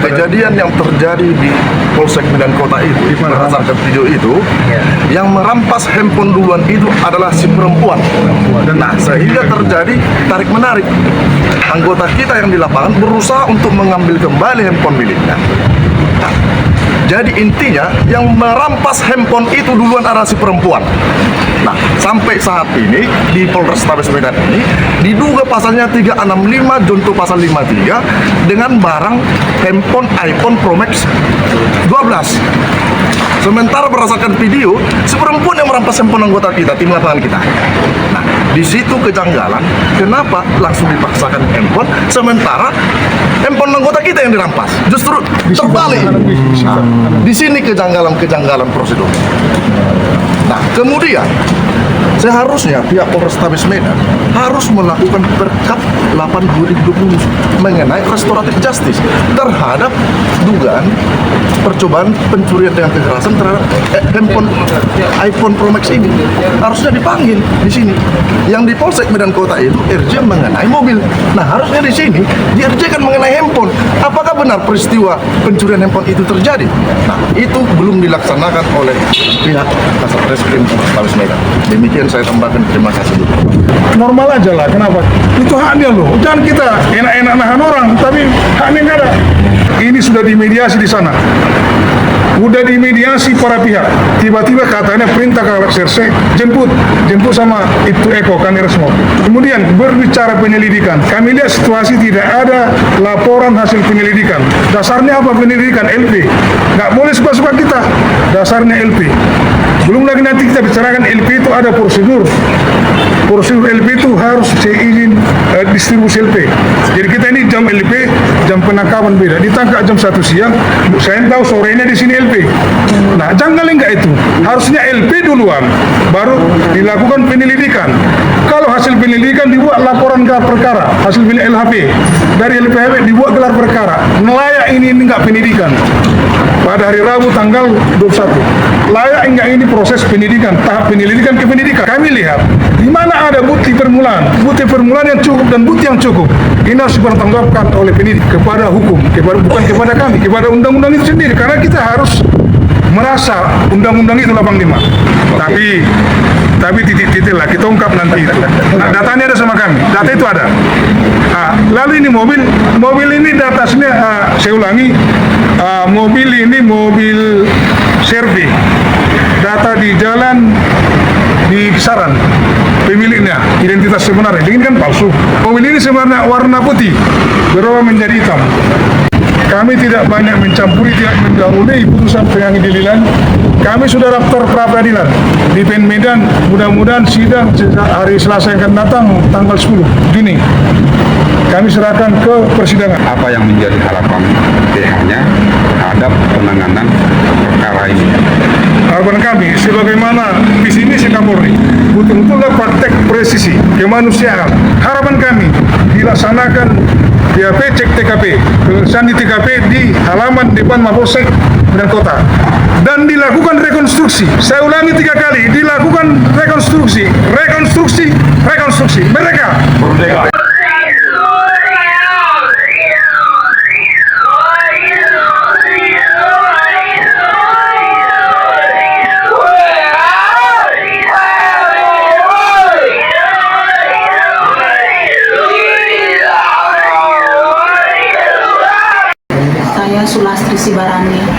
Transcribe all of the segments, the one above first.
kejadian yang terjadi di Polsek Medan Kota itu, berdasarkan video itu, yang merampas handphone duluan itu adalah si perempuan. Nah, sehingga terjadi tarik-menarik. Anggota kita yang di lapangan berusaha untuk mengambil kembali handphone miliknya. Nah, jadi intinya yang merampas handphone itu duluan adalah si perempuan. Nah, sampai saat ini di Polrestabes Medan ini diduga pasalnya 365 junto pasal 53 dengan barang handphone iPhone Pro Max 12. Sementara berdasarkan video, si perempuan yang merampas handphone anggota kita, tim lapangan kita. Nah, di situ kejanggalan, kenapa langsung dipaksakan handphone, sementara handphone anggota kita yang dirampas. Justru terbalik. Nah, di sini kejanggalan prosedur. Nah, kemudian seharusnya pihak Polrestabes Medan harus melakukan Perkap 8/2020 mengenai restoratif justice terhadap dugaan percobaan pencurian dengan kekerasan terhadap handphone iPhone Pro Max ini. Harusnya dipanggil di sini. Yang di Polsek Medan Kota itu RJ mengenai mobil. Nah, harusnya di sini di RJ kan mengenai handphone. Apakah benar peristiwa pencurian handphone itu terjadi? Nah, itu belum dilaksanakan oleh pihak Kasatreskrim Polrestabes Medan. Demikian saya tambahkan, terima kasih dulu. Normal aja lah, kenapa? Itu haknya loh. Jangan kita enak-enak nahan orang, tapi haknya nggak ada. Ini sudah dimediasi di sana. Udah dimediasi para pihak. Tiba-tiba katanya perintah ke Serse, jemput sama itu Eko Kangeresmo. Kemudian berbicara penyelidikan. Kami lihat situasi tidak ada laporan hasil penyelidikan. Dasarnya apa penyelidikan? LP. Nggak boleh suka-suka kita. Dasarnya LP. Belum lagi nanti kita bicarakan LP itu ada prosedur. Prosedur LP itu harus izin distribusi LP. Jadi kita ini jam LP, jam penangkapan beda. Ditangkap jam 1 siang, saya tahu sorenya di sini LP. Nah, jangan enggak itu. Harusnya LP duluan, baru dilakukan penyelidikan. Kalau hasil penyelidikan dibuat laporan gelar perkara, hasil LHP. Dari LPHP dibuat gelar perkara. Layak ini enggak penyidikan. Pada hari Rabu tanggal 21. Layak enggak ini proses penyidikan, tahap penyelidikan ke penyidikan. Kami lihat di mana ada bukti permulaan yang cukup dan bukti yang cukup. Ini harus dipertanggungjawabkan oleh penyidik kepada hukum, bukan kepada kami, kepada undang-undang itu sendiri. Karena kita harus merasa undang-undang itu 85. Tapi titik-titik lah kita ungkap nanti itu. Nah, datanya ada sama kami, data itu ada. Nah, lalu ini mobil ini datasnya saya ulangi, mobil ini mobil servis. Data di jalan di kisaran pemiliknya, identitas sebenarnya ini kan palsu. Mobil ini sebenarnya warna putih berubah menjadi hitam. Kami tidak banyak mencampuri, tidak mendahului putusan pengadilan. Kami sudah daftar pra peradilan di PN Medan. Mudah-mudahan sidang hari Selasa yang akan datang tanggal 10 Juni. Kami serahkan ke persidangan. Apa yang menjadi harapan pihaknya terhadap penanganan perkara ini? Harapan kami, sebagaimana visi misi Kapolri, betul-betul praktek presisi kemanusiaan. Harapan kami dilaksanakan BAP cek TKP, pemeriksaan di TKP di halaman depan Mapolsek Medan Kota, dan dilakukan rekonstruksi. Saya ulangi 3 kali, dilakukan rekonstruksi mereka.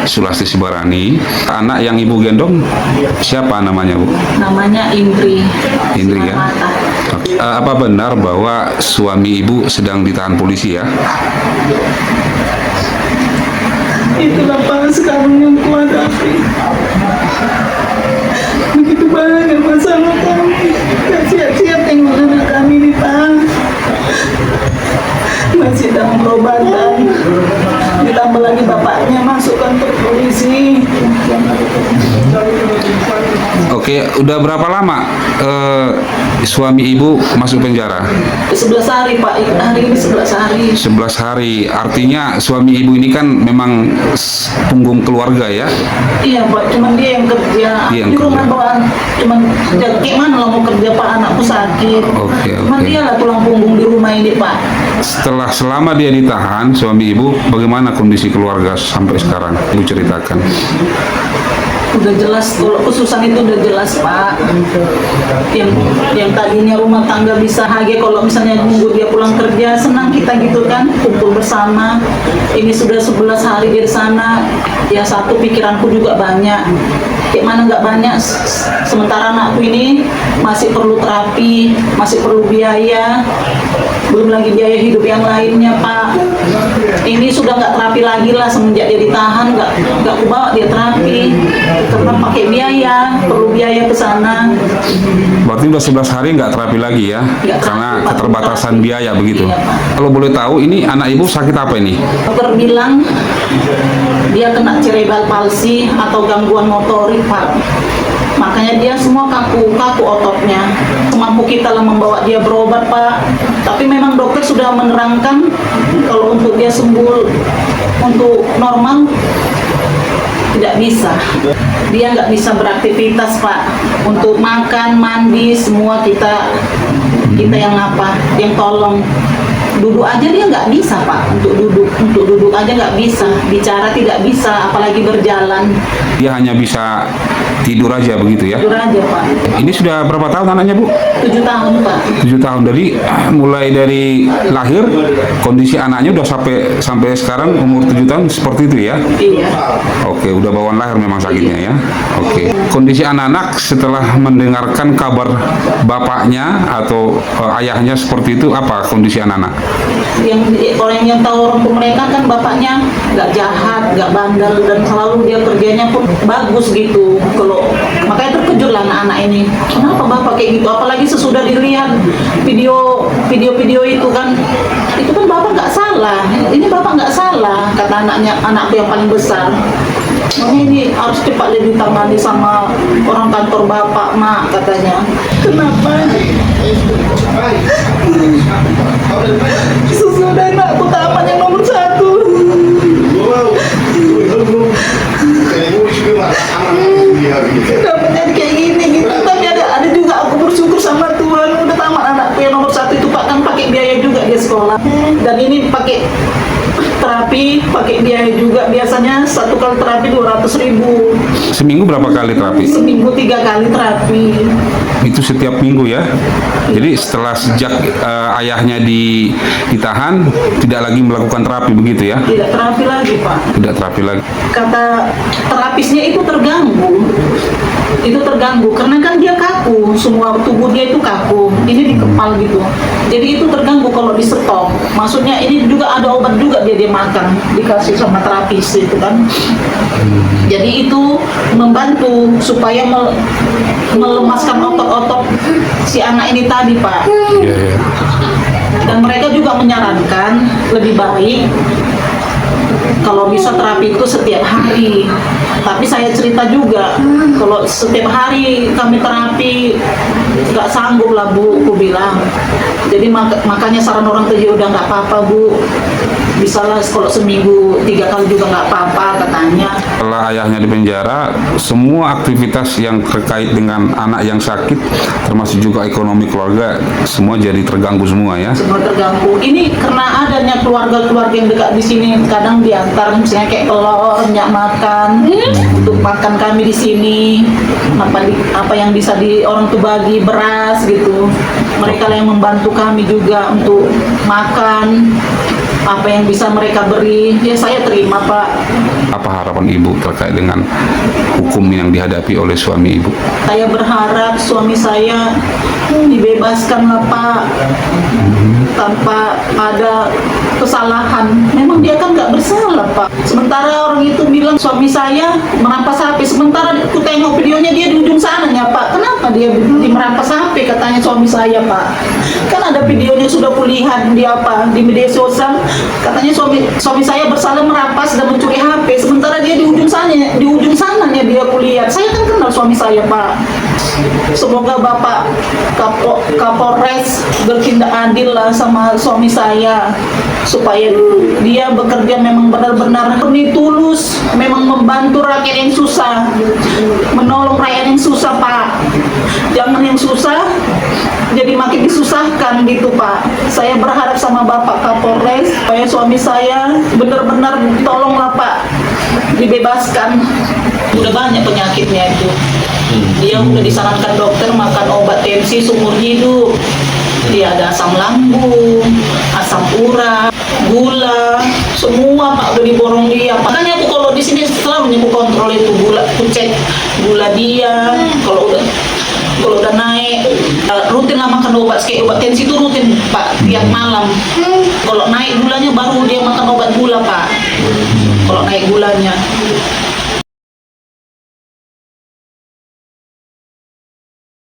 Sulastri Sibarani. Anak yang ibu gendong siapa namanya, Bu? Namanya Indri. Indri ya. Apa benar bahwa suami ibu sedang ditahan polisi ya? Itulah Pak sekarang yang kuhadapi. Begitu banyak masalah kami. Gak siap-siap tengok anak kami nih Pak. Masih dalam perobatan. Ditambah lagi bapaknya masuk kantor polisi. Oke, udah berapa lama suami ibu masuk penjara? 11 hari Pak, hari ini 11 hari. 11 hari, artinya suami ibu ini kan memang punggung keluarga ya? Iya Pak, cuman dia yang kerja. Yang di rumah kerja. doang. Cuman gimana lah mau kerja Pak, anakku sakit. Oke. Cuman dia lah tulang punggung di rumah ini Pak. selama dia ditahan, suami ibu, bagaimana kondisi keluarga sampai sekarang? Ibu ceritakan. Udah jelas, kalau khususan itu udah jelas Pak. Yang tadinya rumah tangga bisa hage kalau misalnya nunggu dia pulang kerja, senang kita gitu kan, kumpul bersama. Ini sudah 11 hari dia di sana. Ya satu, pikiranku juga banyak. Kayak mana nggak banyak, sementara anakku ini masih perlu terapi, masih perlu biaya, belum lagi biaya hidup yang lainnya Pak. Ini sudah nggak terapi lagi lah semenjak dia ditahan, nggak aku bawa dia terapi karena pakai biaya, perlu biaya ke sana. Berarti udah 11 hari nggak terapi lagi ya? Nggak Karena terapi, Pak. keterbatasan biaya begitu. Iya, Pak. Kalau boleh tahu, ini anak ibu sakit apa ini? Dokter bilang dia kena cerebral palsy atau gangguan motorik Pak. Makanya dia semua kaku ototnya. Semampu kita lah membawa dia berobat Pak. Tapi memang dokter sudah menerangkan kalau untuk dia sembuh, untuk normal tidak bisa. Dia nggak bisa beraktivitas Pak. Untuk makan, mandi, semua kita yang yang tolong. Duduk aja dia nggak bisa Pak. Untuk duduk aja nggak bisa. Bicara tidak bisa, apalagi berjalan. Dia hanya bisa tidur aja begitu ya? Tidur aja Pak. Ini sudah berapa tahun anaknya Bu? 7 tahun Pak. 7 tahun. Dari mulai dari lahir, kondisi anaknya udah sampai sekarang umur 7 tahun seperti itu ya? Iya. Oke, udah bawaan lahir memang sakitnya ya. Oke. Kondisi anak-anak setelah mendengarkan kabar bapaknya atau ayahnya seperti itu, apa kondisi anak-anak? Orang yang tahu orang tua mereka kan bapaknya nggak jahat, nggak bandel, dan selalu dia kerjanya pun bagus gitu. Kalau makanya terkejut lah anak-anak ini. Kenapa bapak kayak gitu? Apalagi sesudah dilihat video itu kan bapak nggak salah. Ini bapak nggak salah, kata anakku yang paling besar. Makanya ini harus cepat ditangani sama orang kantor bapak, Mak, katanya. Kenapa? Sesudah anakku tamat yang nomor 1. Dapatnya kayak gini gitu. Tapi ada juga aku bersyukur sama Tuhan, udah tamat anakku yang nomor 1 itu Pak, kan pakai biaya juga dia sekolah. Dan ini pakai terapi, pakai biaya juga. Biasanya satu kali terapi 200.000. Seminggu berapa kali terapi? Seminggu 3 kali terapi. Itu setiap minggu ya? Jadi sejak ayahnya ditahan, tidak lagi melakukan terapi begitu ya? Tidak terapi lagi Pak. Tidak terapi lagi. Kata terapisnya itu terganggu karena kan dia kaku, semua tubuh dia itu kaku, ini di kepal gitu, jadi itu terganggu kalau di stop. Maksudnya ini juga ada obat juga dia makan, dikasih sama terapis itu kan. Jadi itu membantu supaya melemaskan otot-otot si anak ini tadi Pak. Iya. Dan mereka juga menyarankan lebih baik kalau bisa terapi itu setiap hari. Tapi saya cerita juga, kalau setiap hari kami terapi nggak sanggup lah Bu, aku bilang. Jadi makanya saran orang tuh, ya udah nggak apa-apa Bu, bisa lah kalau seminggu 3 kali juga nggak apa-apa katanya. Setelah ayahnya di penjara, semua aktivitas yang terkait dengan anak yang sakit, termasuk juga ekonomi keluarga, semua jadi terganggu semua ya? Semua terganggu. Ini karena adanya keluarga-keluarga yang dekat di sini, kadang diantar misalnya kayak telur, minyak makan, untuk makan kami di sini. Apa yang bisa orang tuh bagi, beras gitu. Mereka lah yang membantu kami juga untuk makan. Apa yang bisa mereka beri, ya saya terima Pak. Apa harapan ibu terkait dengan hukum yang dihadapi oleh suami ibu? Saya berharap suami saya dibebaskan lah Pak, tanpa ada kesalahan. Memang dia kan nggak bersalah Pak. Sementara orang itu bilang suami saya merampas HP, sementara aku tengok videonya dia di ujung sananya Pak. Kenapa dia merampas HP katanya suami saya Pak? Kan ada videonya sudah kulihat di media sosial. Katanya suami saya bersalah merampas dan mencuri HP, sementara dia di ujung sananya dia kulihat. Saya kan kenal suami saya Pak. Semoga Bapak Kapolres bertindak adil lah sama suami saya, supaya dia bekerja memang benar-benar murni tulus, memang membantu rakyat yang susah, menolong rakyat yang susah, Pak. Jangan yang susah jadi makin disusahkan gitu, Pak. Saya berharap sama Bapak Kapolres supaya suami saya benar-benar tolonglah, Pak, dibebaskan. Udah banyak penyakitnya itu. Dia udah disarankan dokter makan obat TMC seumur hidup. Dia ada asam lambung, asam urat, gula, semua Pak udah diborong dia. Makanya aku kalau di sini selalu aku kontrol itu gula, aku cek gula dia. Kalau udah naik, rutin lah makan obat. Kayak obat tensi itu rutin Pak tiap malam. Kalau naik gulanya baru dia makan obat gula Pak. Kalau naik gulanya.